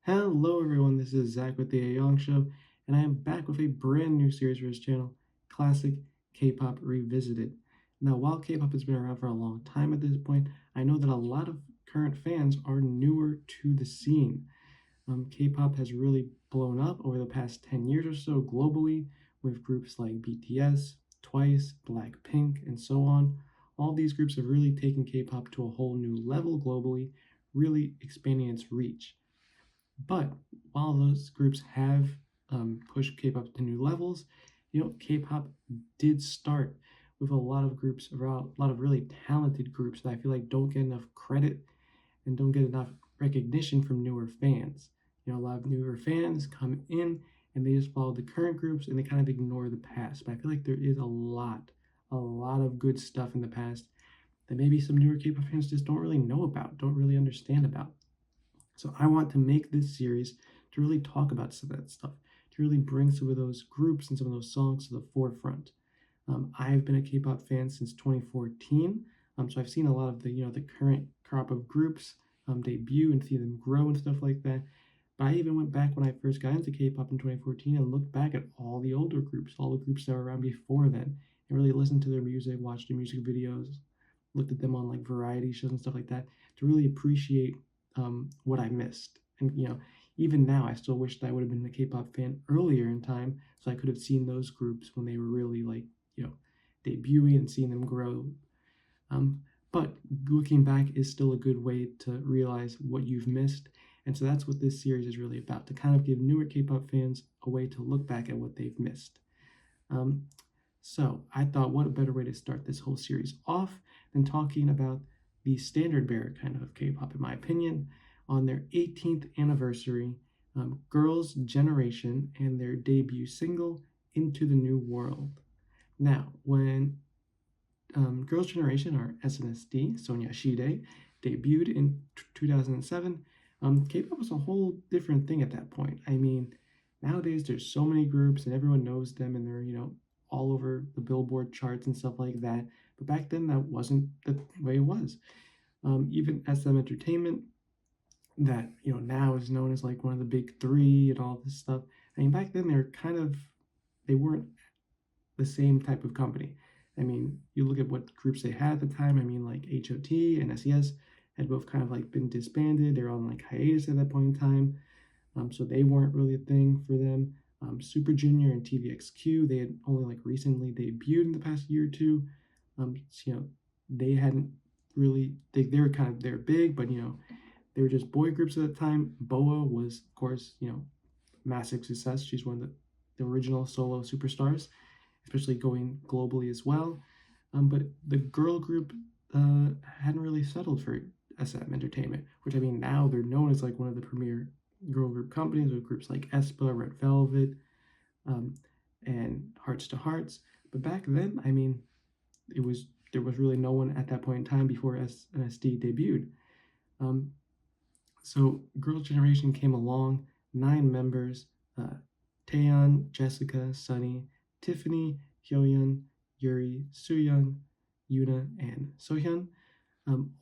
Hello, everyone. This is Zach with the Aeong Show, and I am back with a brand new series for this channel, Classic K-Pop Revisited. Now, while K-pop has been around for a long time at this point, I know that a lot of current fans are newer to the scene. K-pop has really blown up over the past 10 years or so globally, with groups like BTS, Twice, Blackpink, and so on. All these groups have really taken K-pop to a whole new level globally, really expanding its reach. But while those groups have pushed K-pop to new levels, K-pop did start with a lot of groups, around a lot of really talented groups that I feel like don't get enough credit and don't get enough recognition from newer fans. A lot of newer fans come in and they just follow the current groups and they kind of ignore the past. But I feel like there is a lot of good stuff in the past that maybe some newer K-pop fans just don't really know about, don't really understand about. So I want to make this series to really talk about some of that stuff, to really bring some of those groups and some of those songs to the forefront. I've been a K-pop fan since 2014, so I've seen a lot of the current crop of groups debut and see them grow and stuff like that. But I even went back when I first got into K-pop in 2014 and looked back at all the older groups, all the groups that were around before then, and really listened to their music, watched their music videos, looked at them on like variety shows and stuff like that to really appreciate what I missed. And even now, I still wish that I would have been a K-pop fan earlier in time, so I could have seen those groups when they were really like debuting and seeing them grow. But looking back is still a good way to realize what you've missed. And so that's what this series is really about, to kind of give newer K-pop fans a way to look back at what they've missed. So I thought, what a better way to start this whole series off than talking about the standard bearer kind of K-pop, in my opinion, on their 18th anniversary, Girls' Generation, and their debut single, Into the New World. Now, when Girls' Generation, or SNSD, Soñashide, debuted in 2007, K-pop was a whole different thing at that point. I mean, nowadays there's so many groups and everyone knows them and they're, all over the Billboard charts and stuff like that. But back then, that wasn't the way it was. Even SM Entertainment, that now is known as like one of the big three and all this stuff. I mean, back then they weren't the same type of company. I mean, you look at what groups they had at the time. I mean, like HOT and SES had both kind of like been disbanded. They're on like hiatus at that point in time, so they weren't really a thing for them. Super Junior and TVXQ, they had only like recently debuted in the past year or two. So, they hadn't really, they were kind of, they're big, but they were just boy groups at the time. Boa was, of course, massive success. She's one of the original solo superstars, especially going globally as well. But the girl group hadn't really settled for SM Entertainment, which I mean, now they're known as like one of the premier girl group companies with groups like aespa, Red Velvet, and Hearts to Hearts. But back then, I mean, there was really no one at that point in time before SNSD debuted. So Girls' Generation came along, 9 members, Taeyeon, Jessica, Sunny, Tiffany, Hyoyeon, Yuri, Sooyoung, Yuna, and Sohyun.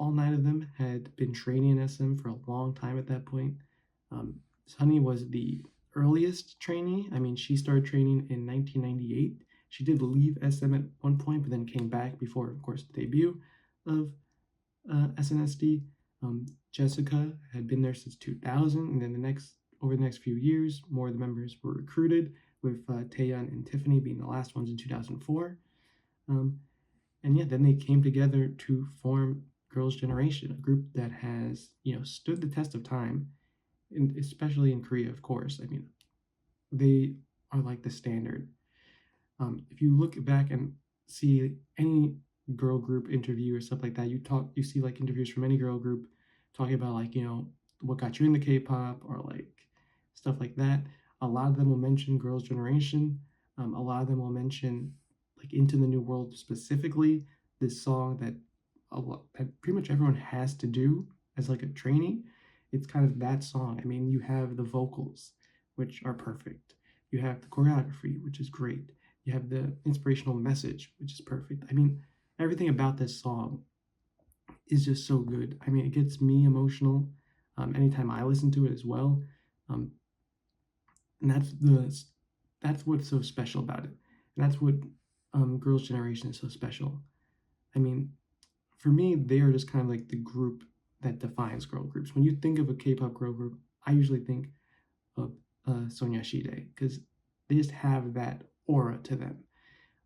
All 9 of them had been training in SM for a long time at that point. Sunny was the earliest trainee. I mean, she started training in 1998. She did leave SM at one point, but then came back before, of course, the debut of SNSD. Jessica had been there since 2000, and then over the next few years, more of the members were recruited, with Taeyeon and Tiffany being the last ones in 2004. And yeah, then they came together to form Girls' Generation, a group that has stood the test of time, and especially in Korea, of course. I mean, they are like the standard. If you look back and see any girl group interview or stuff like that, you see like interviews from any girl group talking about like what got you into K-pop or like stuff like that. A lot of them will mention Girls' Generation. A lot of them will mention like Into the New World specifically, this song that that pretty much everyone has to do as like a trainee. It's kind of that song. I mean, you have the vocals, which are perfect. You have the choreography, which is great. You have the inspirational message, which is perfect. I mean, everything about this song is just so good. I mean, it gets me emotional anytime I listen to it as well. Um, and that's what's so special about it. And that's what Girls' Generation is so special. I mean, for me, they are just kind of like the group that defines girl groups. When you think of a K-pop girl group, I usually think of Soñashide because they just have that aura to them.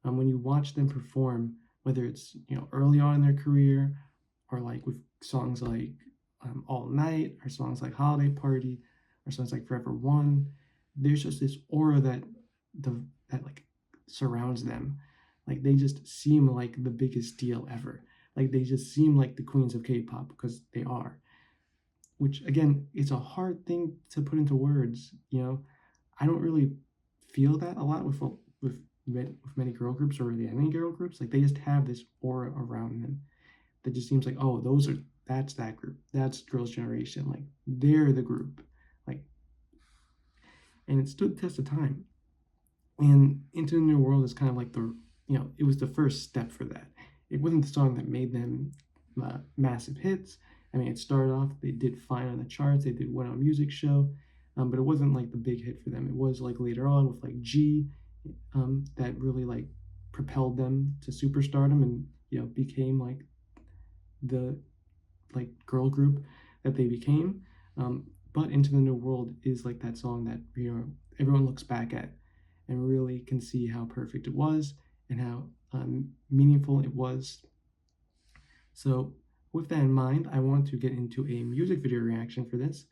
When you watch them perform, whether it's early on in their career or like with songs like All Night or songs like Holiday Party or songs like Forever One, there's just this aura that like surrounds them. Like they just seem like the biggest deal ever. Like they just seem like the queens of K-pop because they are. Which again, it's a hard thing to put into words. I don't really feel that a lot with many girl groups or really any girl groups. Like they just have this aura around them that just seems like, oh, that's that group. That's Girls' Generation. Like they're the group. Like, and it stood the test of time. And Into the New World is kind of like it was the first step for that. It wasn't the song that made them massive hits. I mean, it started off, they did fine on the charts, they did win on Music Show, but it wasn't like the big hit for them. It was like later on with like G, that really like propelled them to superstardom and became like the like girl group that they became. But Into the New World is like that song that everyone looks back at and really can see how perfect it was and how meaningful it was. So with that in mind, I want to get into a music video reaction for this,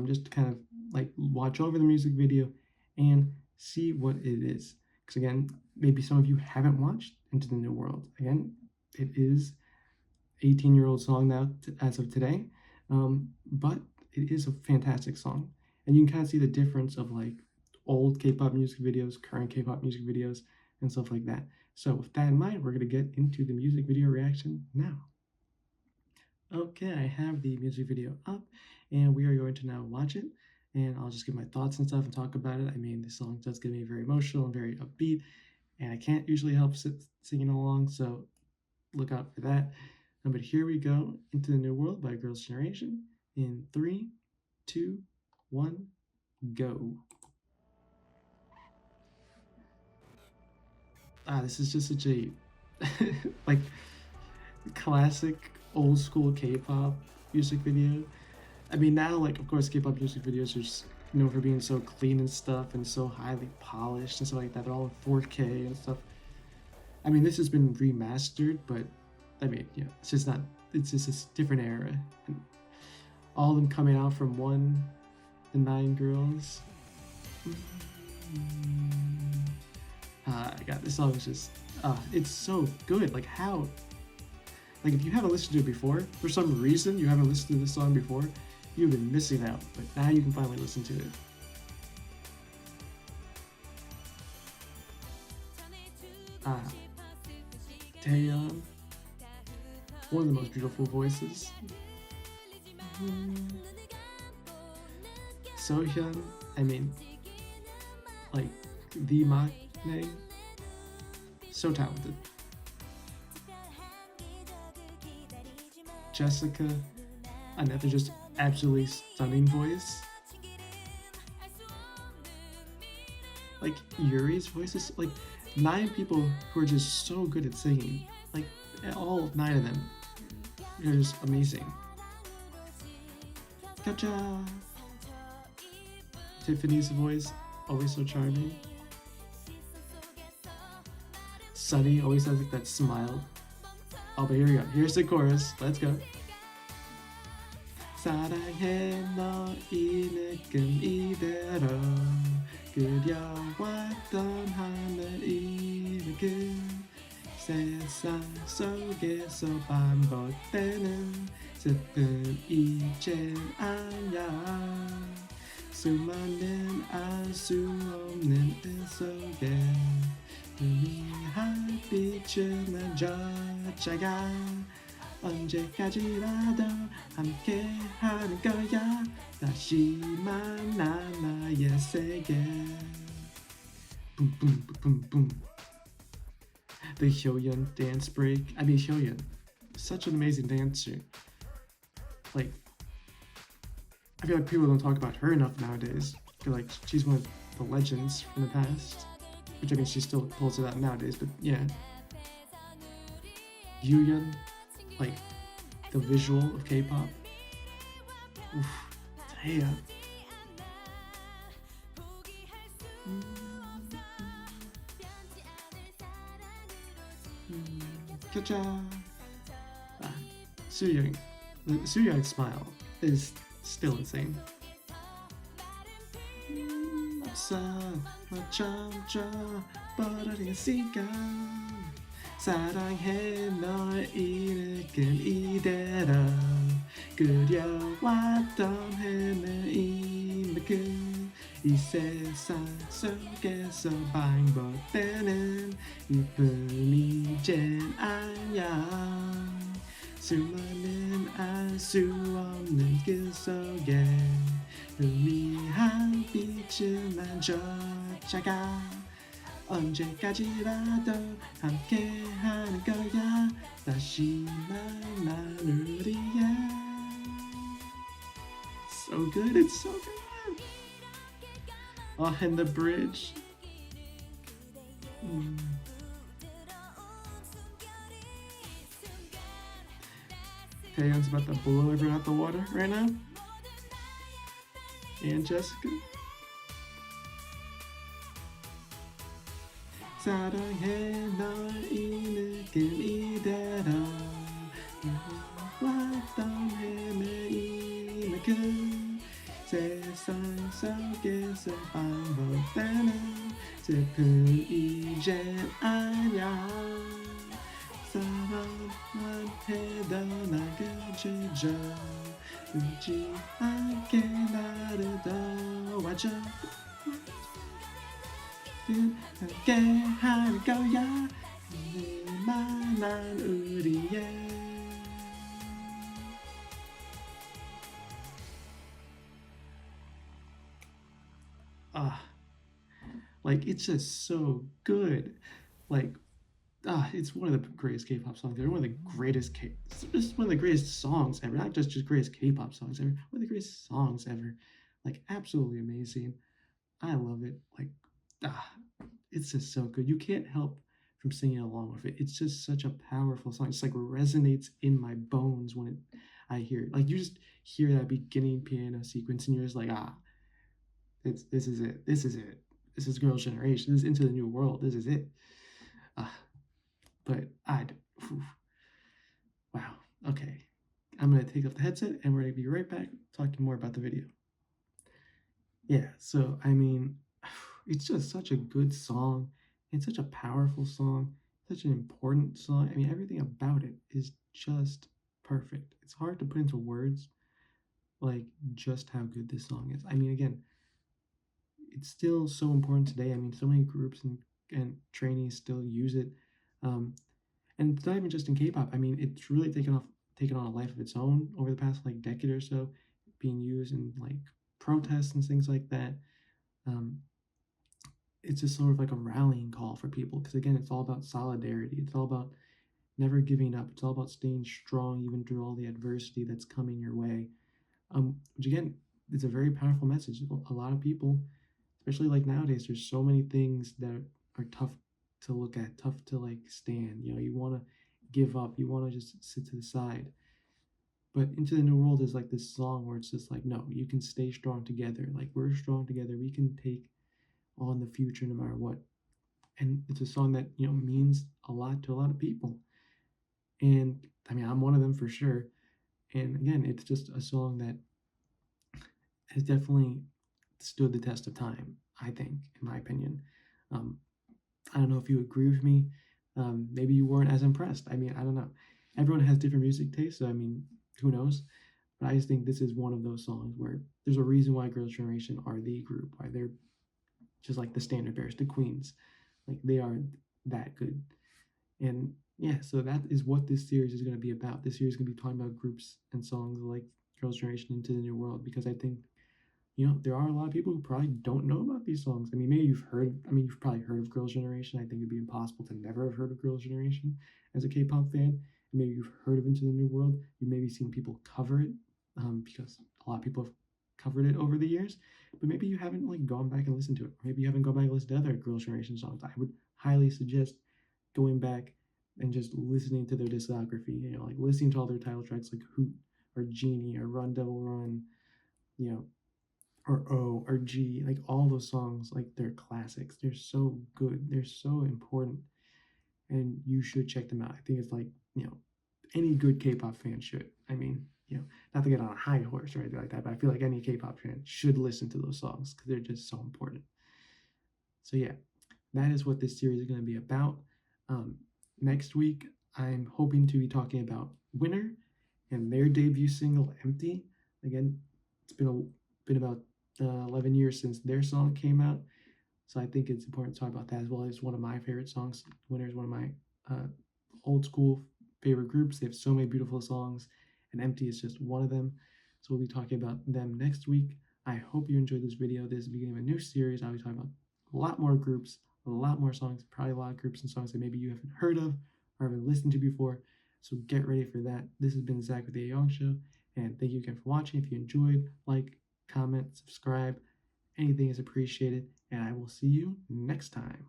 just to kind of like watch over the music video and see what it is. Because again, maybe some of you haven't watched Into the New World. Again, it is 18-year-old song now as of today, but it is a fantastic song. And you can kind of see the difference of like old K-pop music videos, current K-pop music videos, and stuff like that. So with that in mind, we're going to get into the music video reaction now. Okay, I have the music video up, and we are going to now watch it, and I'll just give my thoughts and stuff and talk about it. I mean, this song does get me very emotional and very upbeat, and I can't usually help singing along, so look out for that. But here we go, Into the New World by Girls' Generation, in 3, 2, 1, go. This is just such a like classic old school K-pop music video. I mean, now, like, of course, K-pop music videos are just known for being so clean and stuff and so highly polished and stuff like that. They're all in 4K and stuff. I mean, this has been remastered, but I mean, it's just a different era. And all of them coming out from the 9 girls. God, this song is just, it's so good. Like, how? Like, if you haven't listened to it before, for some reason you haven't listened to this song before, you've been missing out. But now you can finally listen to it. Taeyeon, one of the most beautiful voices. Sohyun, I mean, like, the maknae, so talented. Jessica, another just absolutely stunning voice. Like, Yuri's voice is like 9 people who are just so good at singing. Like, all 9 of them, they're just amazing. Gotcha! Tiffany's voice, always so charming. Sunny always has like that smile. Oh, but here we go. Here's the chorus. Let's go. 사랑해 너희는 이대로 그려왔던 하늘 이르긴 세상 속에서 반복되는 슬픔 이젠 아냐 수많은 알 수 없는 뜻 속에 희미한 빛을 난 젖자가 언제까지라도 함께 하는 거야 다시 만나 나의 세계 boom boom boom boom. The Hyoyeon dance break. I mean, Hyoyeon, such an amazing dancer. Like, I feel like people don't talk about her enough nowadays. I feel like she's one of the legends from the past, which I mean she still pulls it out nowadays. But yeah, Yuyeon, like the visual of K-pop. Oof, damn. Cha-cha. Sooyoung, the Sooyoung smile is still insane. 사랑해 널 이끌 이대로 그려왔던 헤매임을 이 세상 속에서 반복되는 이뿐 이젠 아냐 수많은 알 수 없는 그 속에 의미한 빛을만 쫓아가 언제까지라도 함께하는 거야 다시 만난 우리야. So good, it's so good. Oh, and the bridge. Taeyeon's about to blow everyone out the water right now. And Jessica. 사랑해 널 이 느낌 이대로 왔던 헤매임의 그 세상 속에서 반복되는 슬픈 이젠 아냐 사랑만 해도 날 그치죠 울지 않게 나를 도와줘 함께 할 거야 만난 우리의 like it's just so good. Like it's one of the greatest K-pop songs ever. One of the greatest just one of the greatest songs ever. Not just greatest K-pop songs ever. One of the greatest songs ever. Like absolutely amazing. I love it. Like it's just so good. You can't help from singing along with it. It's just such a powerful song. It's like resonates in my bones when I hear it. Like you just hear that beginning piano sequence and you're just like, this is it. This is it. This is Girls' Generation. This is Into the New World. This is it. But wow. Okay. I'm going to take off the headset and we're going to be right back talking more about the video. Yeah, so I mean, it's just such a good song. It's such a powerful song, such an important song. I mean, everything about it is just perfect. It's hard to put into words, like, just how good this song is. I mean, again, it's still so important today. I mean, so many groups and trainees still use it. And it's not even just in K-pop. I mean, it's really taken on a life of its own over the past, like, decade or so, being used in, like, protests and things like that. It's just sort of like a rallying call for people because again it's all about solidarity, it's all about never giving up, it's all about staying strong even through all the adversity that's coming your way, which again it's a very powerful message. A lot of people, especially like nowadays, there's so many things that are tough to look at, tough to like stand, you know, you want to give up, you want to just sit to the side. But Into the New World is like this song where it's just like, no, you can stay strong together, like we're strong together, we can take on the future no matter what. And it's a song that, you know, means a lot to a lot of people, and I mean I'm one of them for sure. And again, it's just a song that has definitely stood the test of time, I think, in my opinion. I don't know if you agree with me. Maybe you weren't as impressed. I mean, I don't know, everyone has different music tastes, so I mean, who knows. But I just think this is one of those songs where there's a reason why Girls' Generation are the group, why they're just like the standard bearers, the queens. Like they are that good. And yeah, so that is what this series is going to be about. This series is going to be talking about groups and songs like Girls' Generation, Into the New World, because I think, you know, there are a lot of people who probably don't know about these songs. I mean, maybe you've probably heard of Girls' Generation. I think it'd be impossible to never have heard of Girls' Generation as a K-pop fan. And maybe you've heard of Into the New World. You've maybe seen people cover it, because a lot of people have covered it over the years, but maybe you haven't like gone back and listened to it. Maybe you haven't gone back and listened to other Girls' Generation songs. I would highly suggest going back and just listening to their discography, like listening to all their title tracks like Hoot or Genie or Run Devil Run, you know, or O or G, like all those songs, like they're classics. They're so good. They're so important. And you should check them out. I think it's like, any good K-pop fan should. I mean, not to get on a high horse or anything like that, but I feel like any K-pop fan should listen to those songs because they're just so important. So yeah, that is what this series is going to be about. Next week, I'm hoping to be talking about Winner and their debut single, Empty. Again, it's been about 11 years since their song came out. So I think it's important to talk about that as well. It's one of my favorite songs. Winner is one of my old school favorite groups. They have so many beautiful songs, and Empty is just one of them. So we'll be talking about them next week. I hope you enjoyed this video. This is the beginning of a new series. I'll be talking about a lot more groups, a lot more songs, probably a lot of groups and songs that maybe you haven't heard of or haven't listened to before. So get ready for that. This has been Zach with the Aeong Show, and thank you again for watching. If you enjoyed, like, comment, subscribe. Anything is appreciated, and I will see you next time.